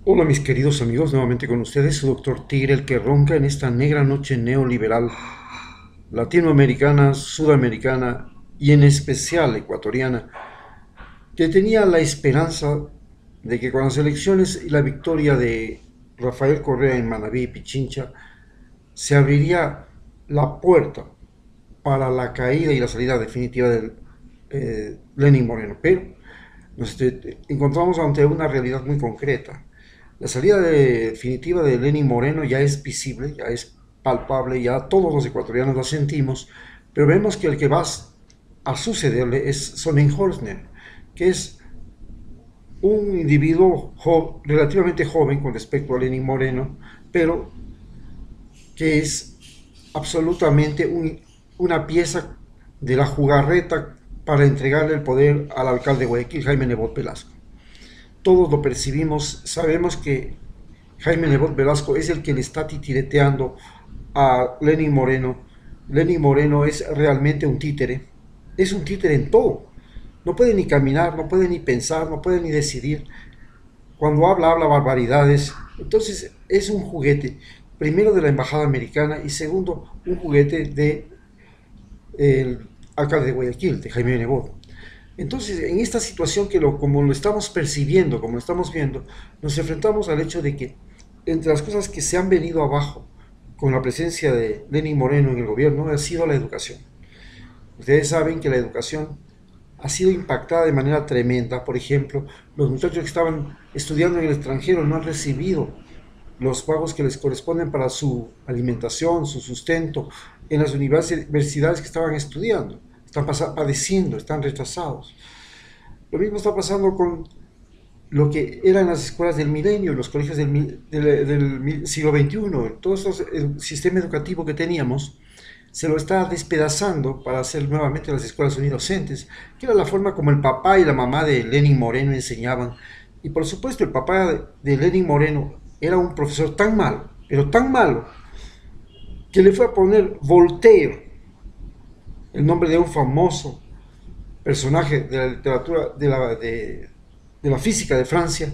Hola mis queridos amigos, nuevamente con ustedes su doctor Tigre, el que ronca en esta negra noche neoliberal latinoamericana, sudamericana y en especial ecuatoriana, que tenía la esperanza de que con las elecciones y la victoria de Rafael Correa en Manabí y Pichincha se abriría la puerta para la caída y la salida definitiva de Lenín Moreno. Pero nos encontramos ante una realidad muy concreta. La salida definitiva de Lenín Moreno ya es visible, ya es palpable, ya todos los ecuatorianos la sentimos, pero vemos que el que va a sucederle es Sonnenholzner, que es un individuo relativamente joven con respecto a Lenín Moreno, pero que es absolutamente una pieza de la jugarreta para entregarle el poder al alcalde de Guayaquil, Jaime Nebot Velasco. Todos lo percibimos, sabemos que Jaime Nebot Velasco es el que le está titireteando a Lenín Moreno. Lenín Moreno es realmente un títere, es un títere en todo. No puede ni caminar, no puede ni pensar, no puede ni decidir. Cuando habla, habla barbaridades. Entonces es un juguete, primero de la embajada americana y segundo, un juguete de el alcalde de Guayaquil, de Jaime Nebot. Entonces, en esta situación como lo estamos percibiendo, como lo estamos viendo, nos enfrentamos al hecho de que entre las cosas que se han venido abajo con la presencia de Lenín Moreno en el gobierno ha sido la educación. Ustedes saben que la educación ha sido impactada de manera tremenda. Por ejemplo, los muchachos que estaban estudiando en el extranjero no han recibido los pagos que les corresponden para su alimentación, su sustento, en las universidades que estaban estudiando. Están padeciendo, están retrasados. Lo mismo está pasando con lo que eran las escuelas del milenio, los colegios del siglo XXI. Todo el sistema educativo que teníamos se lo está despedazando para hacer nuevamente las escuelas unidocentes, que era la forma como el papá y la mamá de Lenín Moreno enseñaban. Y por supuesto, el papá de Lenín Moreno era un profesor tan malo, pero tan malo, que le fue a poner Voltaire, el nombre de un famoso personaje de la literatura, de la física de Francia,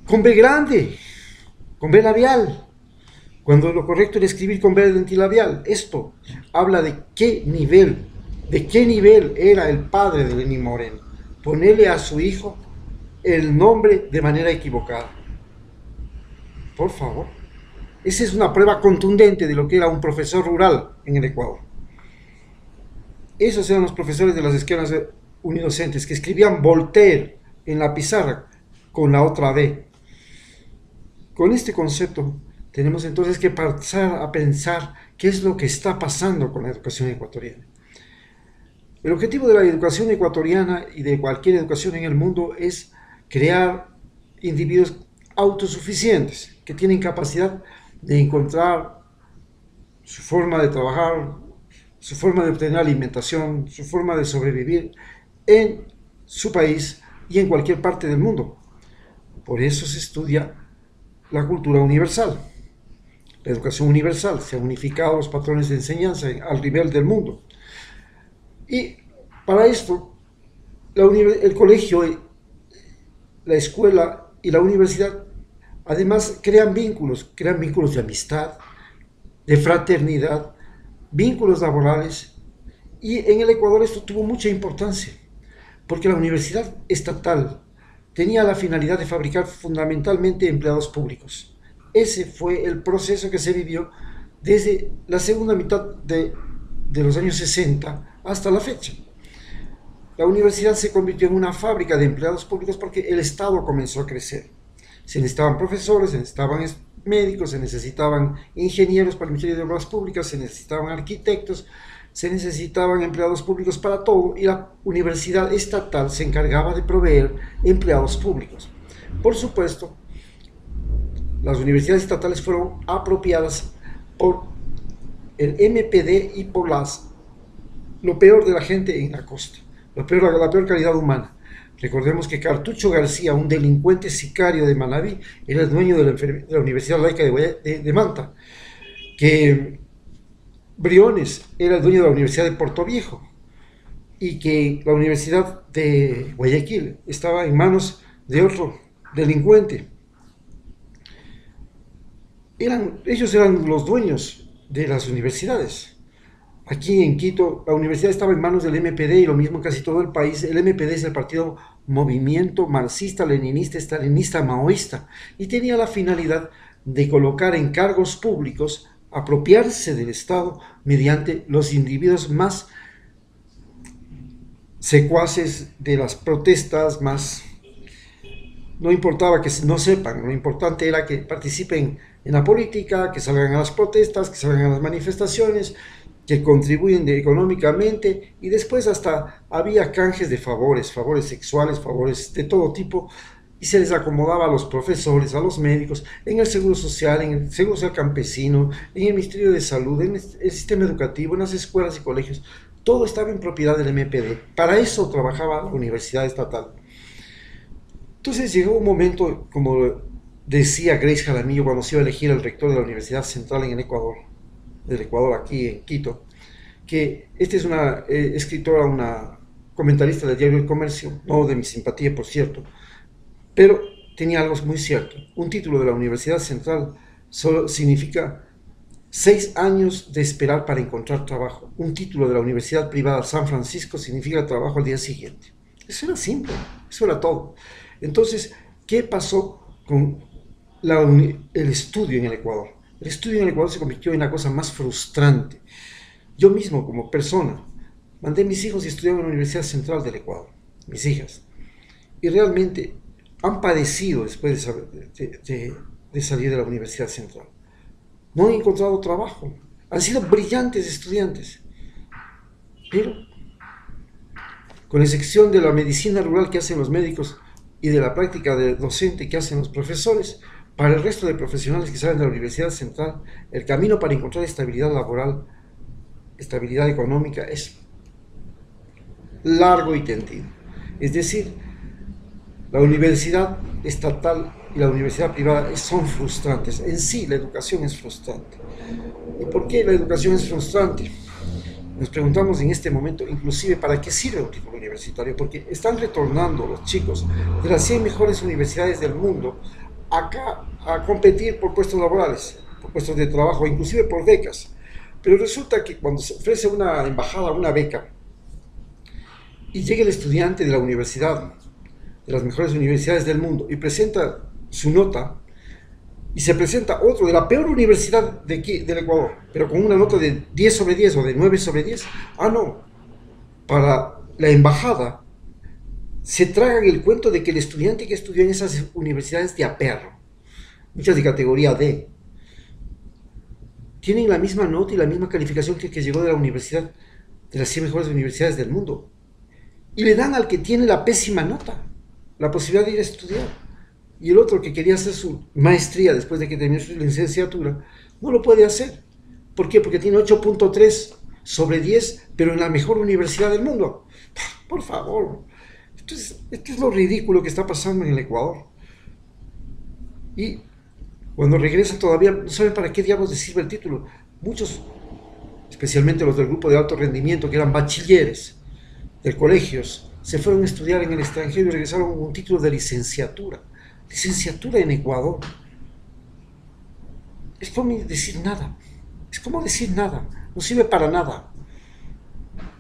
con B grande, con B labial, cuando lo correcto era escribir con B dentilabial. Esto habla de qué nivel era el padre de Lenín Moreno. Ponerle a su hijo el nombre de manera equivocada. Por favor. Esa es una prueba contundente de lo que era un profesor rural en el Ecuador. Esos eran los profesores de las escuelas unidocentes que escribían Voltaire en la pizarra con la otra B. Con este concepto tenemos entonces que pasar a pensar qué es lo que está pasando con la educación ecuatoriana. El objetivo de la educación ecuatoriana y de cualquier educación en el mundo es crear individuos autosuficientes que tienen capacidad de encontrar su forma de trabajar, su forma de obtener alimentación, su forma de sobrevivir en su país y en cualquier parte del mundo. Por eso se estudia la cultura universal, la educación universal. Se han unificado los patrones de enseñanza al nivel del mundo. Y para esto, el colegio, la escuela y la universidad además crean vínculos de amistad, de fraternidad, vínculos laborales. Y en el Ecuador esto tuvo mucha importancia, porque la universidad estatal tenía la finalidad de fabricar fundamentalmente empleados públicos. Ese fue el proceso que se vivió desde la segunda mitad de los años 60 hasta la fecha. La universidad se convirtió en una fábrica de empleados públicos porque el Estado comenzó a crecer. Se necesitaban profesores, se necesitaban médicos, se necesitaban ingenieros para el Ministerio de Obras Públicas, se necesitaban arquitectos, se necesitaban empleados públicos para todo, y la universidad estatal se encargaba de proveer empleados públicos. Por supuesto, las universidades estatales fueron apropiadas por el MPD y por lo peor de la gente en la costa, la peor calidad humana. Recordemos que Cartucho García, un delincuente sicario de Manabí, era el dueño de la Universidad Laica de Manta, que Briones era el dueño de la Universidad de Puerto Viejo, y que la Universidad de Guayaquil estaba en manos de otro delincuente. Ellos eran los dueños de las universidades. Aquí en Quito, la universidad estaba en manos del MPD y lo mismo en casi todo el país. El MPD es el partido Movimiento Marxista, Leninista, Stalinista, Maoísta, y tenía la finalidad de colocar en cargos públicos, apropiarse del Estado mediante los individuos más secuaces de las protestas, más... No importaba que no sepan, lo importante era que participen en la política, que salgan a las protestas, que salgan a las manifestaciones, que contribuyen económicamente, y después hasta había canjes de favores, favores sexuales, favores de todo tipo, y se les acomodaba a los profesores, a los médicos, en el seguro social campesino, en el Ministerio de Salud, en el sistema educativo, en las escuelas y colegios. Todo estaba en propiedad del MPD. Para eso trabajaba la Universidad Estatal. Entonces llegó un momento, como decía Grace Jaramillo cuando se iba a elegir el rector de la Universidad Central en el Ecuador, del Ecuador aquí en Quito, que esta es una escritora, una comentarista del diario El Comercio, no de mi simpatía, por cierto, pero tenía algo muy cierto. Un título de la Universidad Central solo significa 6 años de esperar para encontrar trabajo. Un título de la Universidad Privada San Francisco significa trabajo al día siguiente. Eso era simple, eso era todo. Entonces, ¿qué pasó con el estudio en el Ecuador? El estudio en el Ecuador se convirtió en la cosa más frustrante. Yo mismo, como persona, mandé a mis hijos y estudiaron en la Universidad Central del Ecuador, mis hijas, y realmente han padecido después de salir de la Universidad Central. No han encontrado trabajo, han sido brillantes estudiantes, pero con excepción de la medicina rural que hacen los médicos y de la práctica de docente que hacen los profesores, para el resto de profesionales que salen de la Universidad Central, el camino para encontrar estabilidad laboral, estabilidad económica, es largo y tendido. Es decir, la universidad estatal y la universidad privada son frustrantes. En sí, la educación es frustrante. ¿Y por qué la educación es frustrante? Nos preguntamos en este momento, inclusive, ¿para qué sirve un título universitario? Porque están retornando los chicos de las 100 mejores universidades del mundo acá a competir por puestos laborales, por puestos de trabajo, inclusive por becas. Pero resulta que cuando se ofrece una embajada, una beca, y llega el estudiante de la universidad, de las mejores universidades del mundo, y presenta su nota, y se presenta otro de la peor universidad de aquí, del Ecuador, pero con una nota de 10 sobre 10 o de 9 sobre 10, no, para la embajada se tragan el cuento de que el estudiante que estudió en esas universidades de a perro, muchas de categoría D, tienen la misma nota y la misma calificación que el que llegó de la universidad, de las 100 mejores universidades del mundo, y le dan al que tiene la pésima nota la posibilidad de ir a estudiar, y el otro que quería hacer su maestría después de que terminó su licenciatura no lo puede hacer. ¿Por qué? Porque tiene 8.3 sobre 10, pero en la mejor universidad del mundo. Por favor, esto es lo ridículo que está pasando en el Ecuador. Y cuando regresan todavía no saben para qué diablos les sirve el título. Muchos, especialmente los del grupo de alto rendimiento, que eran bachilleres de colegios, se fueron a estudiar en el extranjero y regresaron con un título de licenciatura. Licenciatura en Ecuador. Es como decir nada. Es como decir nada. No sirve para nada.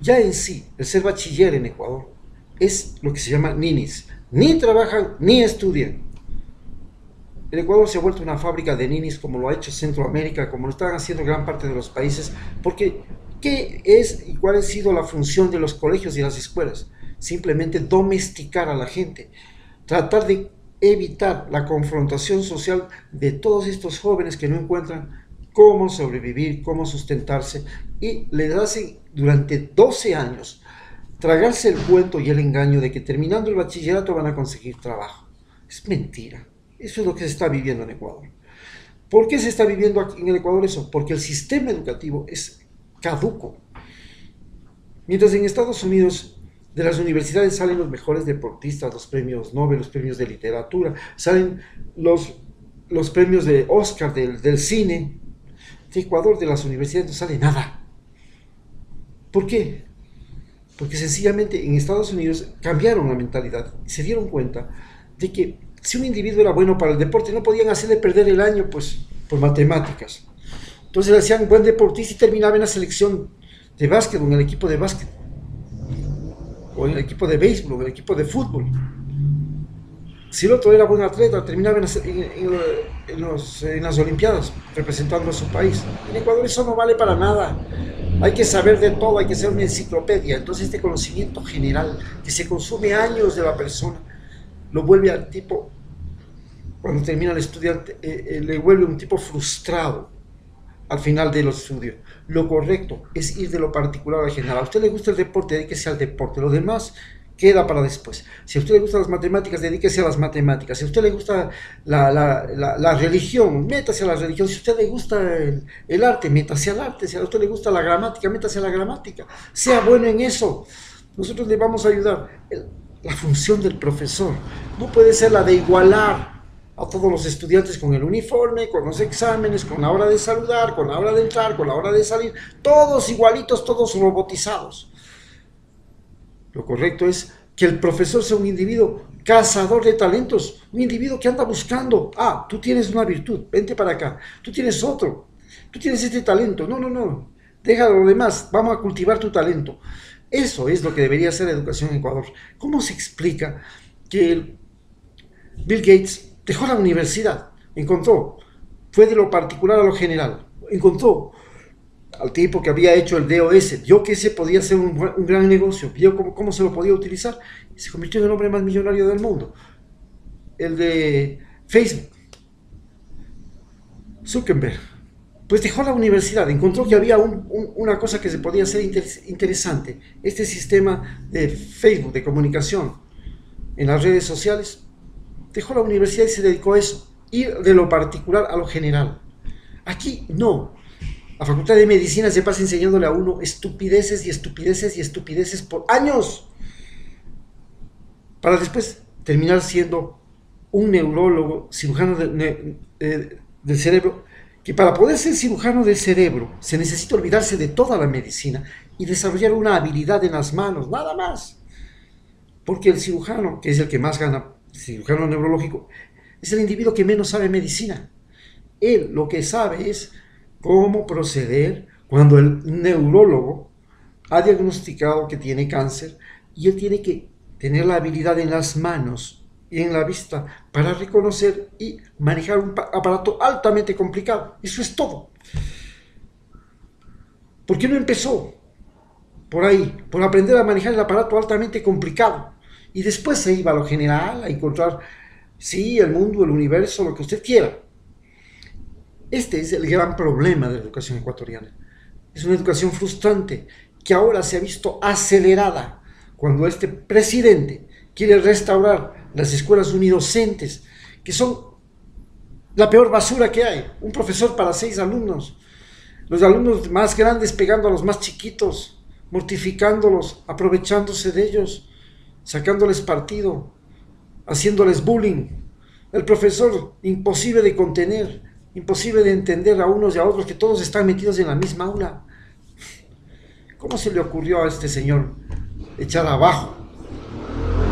Ya en sí, el ser bachiller en Ecuador es lo que se llama ninis. Ni trabajan ni estudian. El Ecuador se ha vuelto una fábrica de ninis, como lo ha hecho Centroamérica, como lo están haciendo gran parte de los países, porque ¿qué es y cuál ha sido la función de los colegios y las escuelas? Simplemente domesticar a la gente, tratar de evitar la confrontación social de todos estos jóvenes que no encuentran cómo sobrevivir, cómo sustentarse, y les hacen durante 12 años tragarse el cuento y el engaño de que terminando el bachillerato van a conseguir trabajo. Es mentira. Eso es lo que se está viviendo en Ecuador. ¿Por qué se está viviendo aquí en el Ecuador eso? Porque el sistema educativo es caduco. Mientras en Estados Unidos de las universidades salen los mejores deportistas, los premios Nobel, los premios de literatura, salen los premios de Oscar del cine. De Ecuador, de las universidades, no sale nada. ¿Por qué? Porque sencillamente en Estados Unidos cambiaron la mentalidad y se dieron cuenta de que si un individuo era bueno para el deporte, no podían hacerle perder el año, pues, por matemáticas. Entonces le hacían buen deportista y terminaba en la selección de básquet, o en el equipo de básquet, o en el equipo de béisbol, o en el equipo de fútbol. Si el otro era buen atleta, terminaba en las Olimpiadas, representando a su país. En Ecuador eso no vale para nada. Hay que saber de todo, hay que ser una enciclopedia. Entonces este conocimiento general, que se consume años de la persona, lo vuelve al tipo, cuando termina el estudiante, le vuelve un tipo frustrado al final de los estudios. Lo correcto es ir de lo particular al general. A usted le gusta el deporte, dedíquese al deporte. Lo demás queda para después. Si a usted le gustan las matemáticas, dedíquese a las matemáticas. Si a usted le gusta la religión, métase a la religión. Si a usted le gusta el arte, métase al arte. Si a usted le gusta la gramática, métase a la gramática. Sea bueno en eso. Nosotros le vamos a ayudar. La función del profesor no puede ser la de igualar a todos los estudiantes con el uniforme, con los exámenes, con la hora de saludar, con la hora de entrar, con la hora de salir, todos igualitos, todos robotizados. Lo correcto es que el profesor sea un individuo cazador de talentos, un individuo que anda buscando, tú tienes una virtud, vente para acá, tú tienes otro, tú tienes este talento, no, deja lo demás, vamos a cultivar tu talento. Eso es lo que debería ser la educación en Ecuador. ¿Cómo se explica que Bill Gates dejó la universidad, fue de lo particular a lo general, encontró al tipo que había hecho el DOS, vio que ese podía ser un gran negocio, vio cómo se lo podía utilizar, y se convirtió en el hombre más millonario del mundo? El de Facebook, Zuckerberg, pues dejó la universidad, encontró que había una cosa que se podía hacer interesante, este sistema de Facebook, de comunicación en las redes sociales. Dejó la universidad y se dedicó a eso, ir de lo particular a lo general. Aquí no. La Facultad de Medicina se pasa enseñándole a uno estupideces y estupideces y estupideces por años, para después terminar siendo un neurólogo, cirujano del cerebro, que para poder ser cirujano del cerebro se necesita olvidarse de toda la medicina y desarrollar una habilidad en las manos, nada más. Porque el cirujano, que es el que más gana, cirujano neurológico, es el individuo que menos sabe medicina. Él lo que sabe es cómo proceder cuando el neurólogo ha diagnosticado que tiene cáncer, y él tiene que tener la habilidad en las manos y en la vista para reconocer y manejar un aparato altamente complicado. Eso es todo. ¿Por qué no empezó por ahí, por aprender a manejar el aparato altamente complicado? Y después se iba a lo general, a encontrar, sí, el mundo, el universo, lo que usted quiera. Este es el gran problema de la educación ecuatoriana. Es una educación frustrante que ahora se ha visto acelerada cuando este presidente quiere restaurar las escuelas unidocentes, que son la peor basura que hay. Un profesor para 6 alumnos. Los alumnos más grandes pegando a los más chiquitos, mortificándolos, aprovechándose de ellos, sacándoles partido, haciéndoles bullying. El profesor imposible de contener, imposible de entender a unos y a otros, que todos están metidos en la misma aula. ¿Cómo se le ocurrió a este señor echar abajo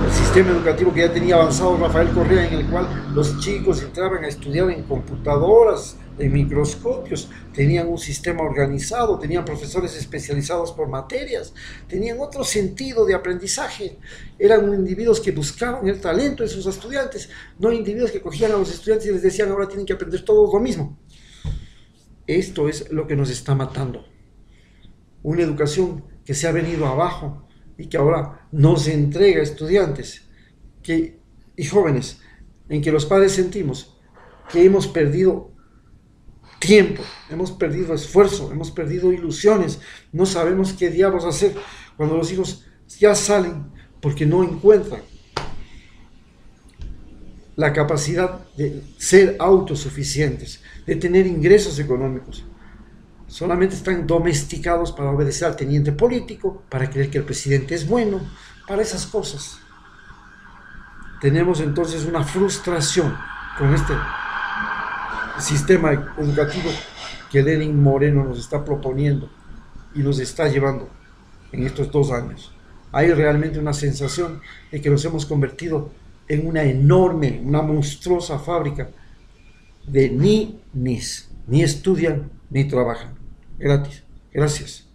el sistema educativo que ya tenía avanzado Rafael Correa, en el cual los chicos entraban a estudiar en computadoras, en microscopios, tenían un sistema organizado, tenían profesores especializados por materias, tenían otro sentido de aprendizaje, eran individuos que buscaban el talento de sus estudiantes, no individuos que cogían a los estudiantes y les decían ahora tienen que aprender todos lo mismo? Esto es lo que nos está matando. Una educación que se ha venido abajo y que ahora nos entrega a estudiantes y jóvenes, en que los padres sentimos que hemos perdido tiempo, hemos perdido esfuerzo, hemos perdido ilusiones, no sabemos qué diablos hacer cuando los hijos ya salen porque no encuentran la capacidad de ser autosuficientes, de tener ingresos económicos. Solamente están domesticados para obedecer al teniente político, para creer que el presidente es bueno, para esas cosas. Tenemos entonces una frustración con este sistema educativo que Lenin Moreno nos está proponiendo y nos está llevando en estos 2 años. Hay realmente una sensación de que nos hemos convertido en una enorme, una monstruosa fábrica de ni estudian ni trabajan. Gratis. Gracias.